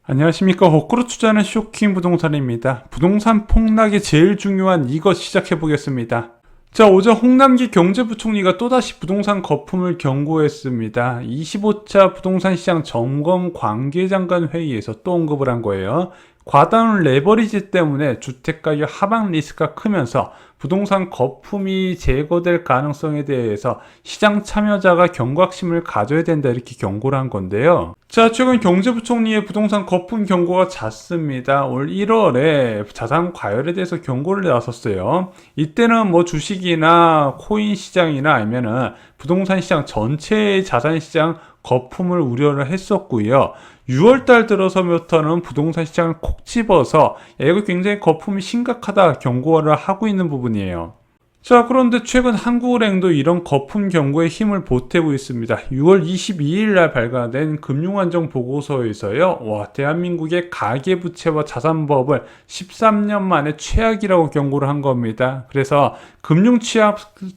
안녕하십니까. 거꾸로 투자하는 쇼킹 부동산입니다. 부동산 폭락이 제일 중요한 이것 시작해 보겠습니다. 자, 어제 홍남기 경제부총리가 또다시 부동산 거품을 경고했습니다. 25차 부동산 시장 점검 관계장관 회의에서 또 언급을 한 거예요. 과다한 레버리지 때문에 주택가격 하방 리스크가 크면서 부동산 거품이 제거될 가능성에 대해서 시장 참여자가 경각심을 가져야 된다, 이렇게 경고를 한 건데요. 자, 최근 경제부총리의 부동산 거품 경고가 잦습니다. 올 1월에 자산 과열에 대해서 경고를 나섰어요. 이때는 뭐 주식이나 코인 시장이나 아니면은 부동산 시장 전체의 자산 시장 거품을 우려를 했었고요. 6월달 들어서부터는 부동산 시장을 콕 집어서 이거 굉장히 거품이 심각하다 경고를 하고 있는 부분이에요. 자, 그런데 최근 한국은행도 이런 거품 경고에 힘을 보태고 있습니다. 6월 22일 날 발간된 금융안정 보고서에서요. 대한민국의 가계부채와 자산법을 13년 만에 최악이라고 경고를 한 겁니다. 그래서 금융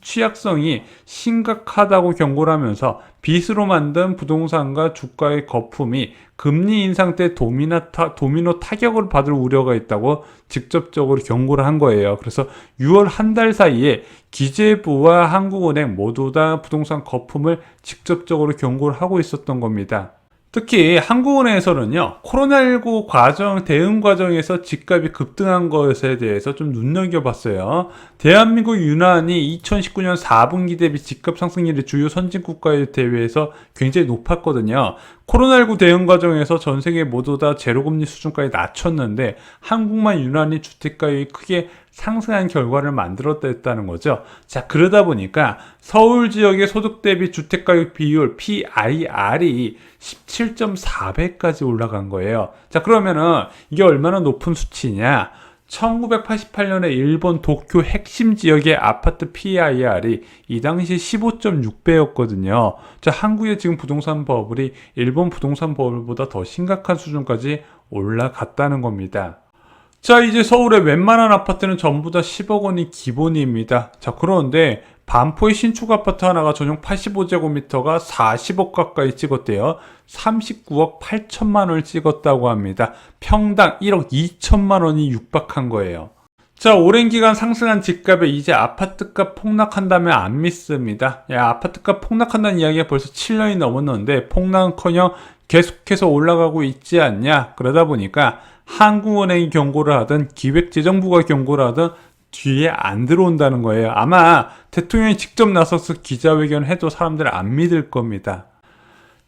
취약성이 심각하다고 경고를 하면서 빚으로 만든 부동산과 주가의 거품이 금리 인상 때 도미노 타격을 받을 우려가 있다고 직접적으로 경고를 한 거예요. 그래서 6월 한 달 사이에 기재부와 한국은행 모두 다 부동산 거품을 직접적으로 경고를 하고 있었던 겁니다. 특히 한국은행에서는요, 코로나19 대응 과정에서 집값이 급등한 것에 대해서 좀 눈여겨봤어요. 대한민국 유난히 2019년 4분기 대비 집값 상승률이 주요 선진국가에 대비해서 굉장히 높았거든요. 코로나19 대응 과정에서 전 세계 모두 다 제로금리 수준까지 낮췄는데 한국만 유난히 주택가격이 크게 상승한 결과를 만들었다는 거죠. 자, 그러다 보니까 서울 지역의 소득 대비 주택가격 비율 PIR이 17.4배까지 올라간 거예요. 자, 그러면은 이게 얼마나 높은 수치냐? 1988년에 일본 도쿄 핵심 지역의 아파트 PIR이 이 당시 15.6배였거든요. 자, 한국의 지금 부동산 버블이 일본 부동산 버블보다 더 심각한 수준까지 올라갔다는 겁니다. 자, 이제 서울의 웬만한 아파트는 전부 다 10억 원이 기본입니다. 자, 그런데 반포의 신축 아파트 하나가 전용 85제곱미터가 40억 가까이 찍었대요. 39억 8천만 원을 찍었다고 합니다. 평당 1억 2천만 원이 육박한 거예요. 자, 오랜 기간 상승한 집값에 이제 아파트값 폭락한다면 안 믿습니다. 아파트값 폭락한다는 이야기가 벌써 7년이 넘었는데 폭락은커녕 계속해서 올라가고 있지 않냐. 그러다 보니까 한국은행이 경고를 하든 기획재정부가 경고를 하든 뒤에 안 들어온다는 거예요. 아마 대통령이 직접 나서서 기자회견을 해도 사람들 안 믿을 겁니다.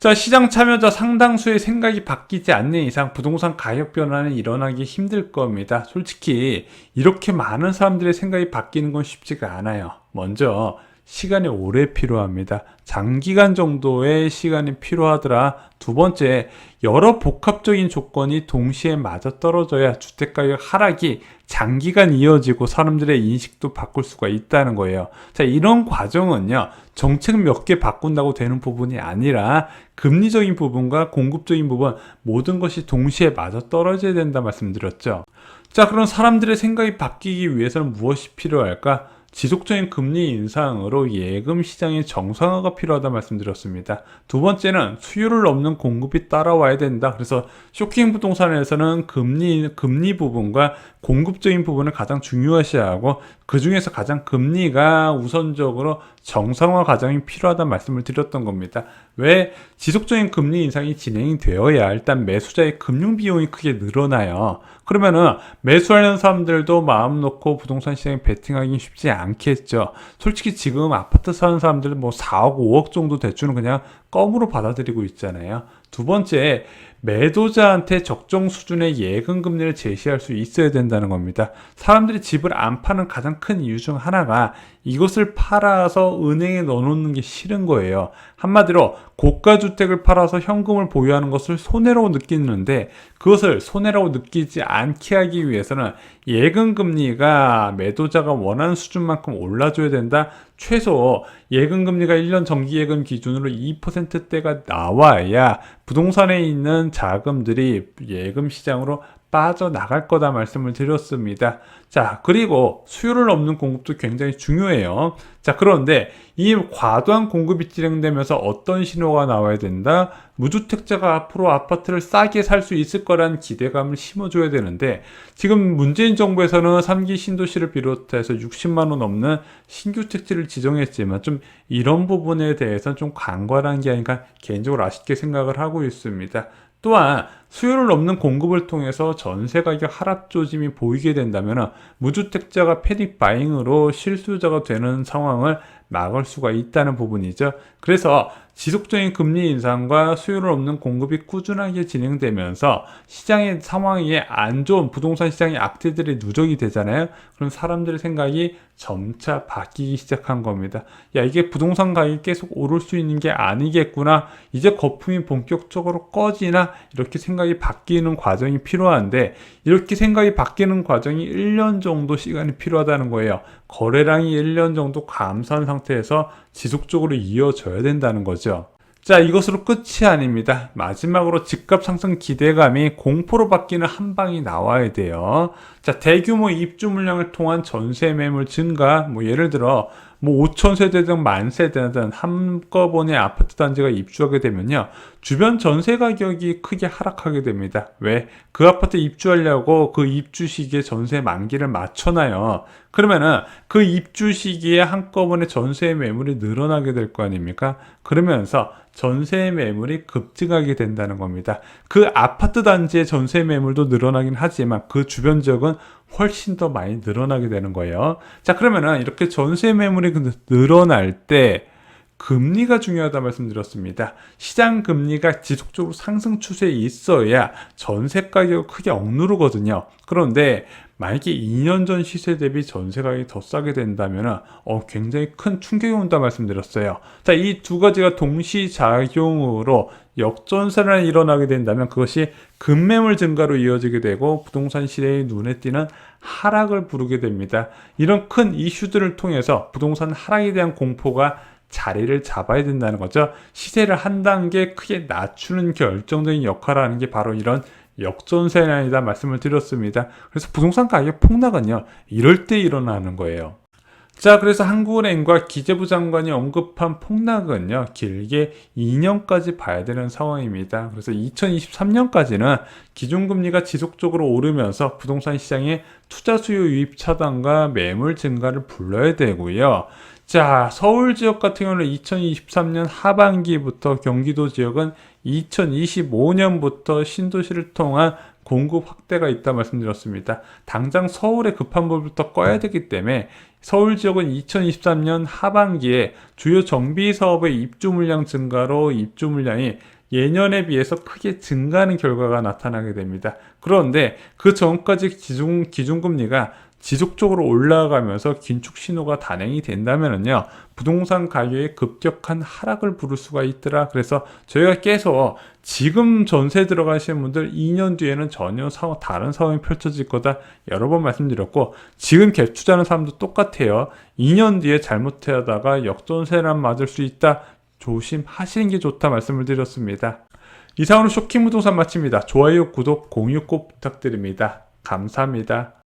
자, 시장 참여자 상당수의 생각이 바뀌지 않는 이상 부동산 가격 변화는 일어나기 힘들 겁니다. 솔직히 이렇게 많은 사람들의 생각이 바뀌는 건 쉽지가 않아요. 먼저 시간이 오래 필요합니다. 장기간 정도의 시간이 필요하더라. 두 번째, 여러 복합적인 조건이 동시에 맞아떨어져야 주택가격 하락이 장기간 이어지고 사람들의 인식도 바꿀 수가 있다는 거예요. 자, 이런 과정은요, 정책 몇 개 바꾼다고 되는 부분이 아니라 금리적인 부분과 공급적인 부분 모든 것이 동시에 맞아떨어져야 된다 말씀드렸죠. 자, 그럼 사람들의 생각이 바뀌기 위해서는 무엇이 필요할까? 지속적인 금리 인상으로 예금 시장의 정상화가 필요하다 말씀드렸습니다. 두 번째는 수요를 넘는 공급이 따라와야 된다. 그래서 쇼킹 부동산에서는 금리 부분과 공급적인 부분을 가장 중요시하고 그 중에서 가장 금리가 우선적으로 정상화 과정이 필요하다 말씀을 드렸던 겁니다. 왜? 지속적인 금리 인상이 진행이 되어야 일단 매수자의 금융 비용이 크게 늘어나요. 그러면은 매수하려는 사람들도 마음 놓고 부동산 시장에 베팅하기 쉽지 않겠죠. 솔직히 지금 아파트 사는 사람들은 뭐 4억, 5억 정도 대출은 그냥 껌으로 받아들이고 있잖아요. 두 번째, 매도자한테 적정 수준의 예금 금리를 제시할 수 있어야 된다는 겁니다. 사람들이 집을 안 파는 가장 큰 이유 중 하나가 이것을 팔아서 은행에 넣어놓는 게 싫은 거예요. 한마디로 고가주택을 팔아서 현금을 보유하는 것을 손해라고 느끼는데 그것을 손해라고 느끼지 않게 하기 위해서는 예금 금리가 매도자가 원하는 수준만큼 올라줘야 된다. 최소 예금 금리가 1년 정기예금 기준으로 2%대가 나와야 부동산에 있는 자금들이 예금 시장으로 빠져나갈 거다 말씀을 드렸습니다. 자, 그리고 수요를 넘는 공급도 굉장히 중요해요. 자, 그런데 이 과도한 공급이 진행되면서 어떤 신호가 나와야 된다? 무주택자가 앞으로 아파트를 싸게 살 수 있을 거란 기대감을 심어줘야 되는데, 지금 문재인 정부에서는 3기 신도시를 비롯해서 60만 원 넘는 신규 택지를 지정했지만 좀 이런 부분에 대해서는 좀 간과한 게 아닌가 개인적으로 아쉽게 생각을 하고 있습니다. 또한 수요를 넘는 공급을 통해서 전세 가격 하락 조짐이 보이게 된다면 무주택자가 패닉 바잉으로 실수요자가 되는 상황을 막을 수가 있다는 부분이죠. 그래서 지속적인 금리 인상과 수요를 없는 공급이 꾸준하게 진행되면서 시장의 상황이 안 좋은 부동산 시장의 악재들이 누적이 되잖아요. 그럼 사람들의 생각이 점차 바뀌기 시작한 겁니다. 야, 이게 부동산 가격이 계속 오를 수 있는 게 아니겠구나. 이제 거품이 본격적으로 꺼지나 이렇게 생각이 바뀌는 과정이 필요한데, 이렇게 생각이 바뀌는 과정이 1년 정도 시간이 필요하다는 거예요. 거래량이 1년 정도 감소한 상태에서 지속적으로 이어져야 된다는 거죠. 자, 이것으로 끝이 아닙니다. 마지막으로 집값 상승 기대감이 공포로 바뀌는 한 방이 나와야 돼요. 자, 대규모 입주 물량을 통한 전세 매물 증가, 예를 들어 5천 세대든 만 세대든 한꺼번에 아파트 단지가 입주하게 되면요, 주변 전세 가격이 크게 하락하게 됩니다. 왜? 그 아파트 입주하려고 그 입주 시기에 전세 만기를 맞춰놔요. 그러면은 그 입주 시기에 한꺼번에 전세 매물이 늘어나게 될 거 아닙니까? 그러면서 전세 매물이 급증하게 된다는 겁니다. 그 아파트 단지의 전세 매물도 늘어나긴 하지만 그 주변 지역은 훨씬 더 많이 늘어나게 되는 거예요. 자, 그러면은 이렇게 전세 매물이 늘어날 때 금리가 중요하다 말씀드렸습니다. 시장 금리가 지속적으로 상승 추세에 있어야 전세 가격을 크게 억누르거든요. 그런데 만약에 2년 전 시세 대비 전세 가격이 더 싸게 된다면 굉장히 큰 충격이 온다 말씀드렸어요. 자, 이 두 가지가 동시작용으로 역전세가 일어나게 된다면 그것이 급매물 증가로 이어지게 되고 부동산 시대의 눈에 띄는 하락을 부르게 됩니다. 이런 큰 이슈들을 통해서 부동산 하락에 대한 공포가 자리를 잡아야 된다는 거죠. 시세를 한 단계 크게 낮추는 결정적인 역할을 하는 게 바로 이런 역전세난이다 말씀을 드렸습니다. 그래서 부동산 가격 폭락은요, 이럴 때 일어나는 거예요. 자, 그래서 한국은행과 기재부 장관이 언급한 폭락은요, 길게 2년까지 봐야 되는 상황입니다. 그래서 2023년까지는 기준금리가 지속적으로 오르면서 부동산 시장의 투자 수요 유입 차단과 매물 증가를 불러야 되고요. 자, 서울 지역 같은 경우는 2023년 하반기부터, 경기도 지역은 2025년부터 신도시를 통한 공급 확대가 있다 말씀드렸습니다. 당장 서울의 급한 불부터 꺼야 되기 때문에 서울 지역은 2023년 하반기에 주요 정비 사업의 입주 물량 증가로 입주 물량이 예년에 비해서 크게 증가하는 결과가 나타나게 됩니다. 그런데 그 전까지 기준금리가 지속적으로 올라가면서 긴축 신호가 단행이 된다면요, 부동산 가격의 급격한 하락을 부를 수가 있더라. 그래서 저희가 계속 지금 전세 들어가시는 분들 2년 뒤에는 전혀 다른 상황이 펼쳐질 거다 여러 번 말씀드렸고, 지금 갭 투자하는 사람도 똑같아요. 2년 뒤에 잘못하다가 역전세난 맞을 수 있다. 조심하시는 게 좋다 말씀을 드렸습니다. 이상으로 쇼킹 부동산 마칩니다. 좋아요, 구독, 공유 꼭 부탁드립니다. 감사합니다.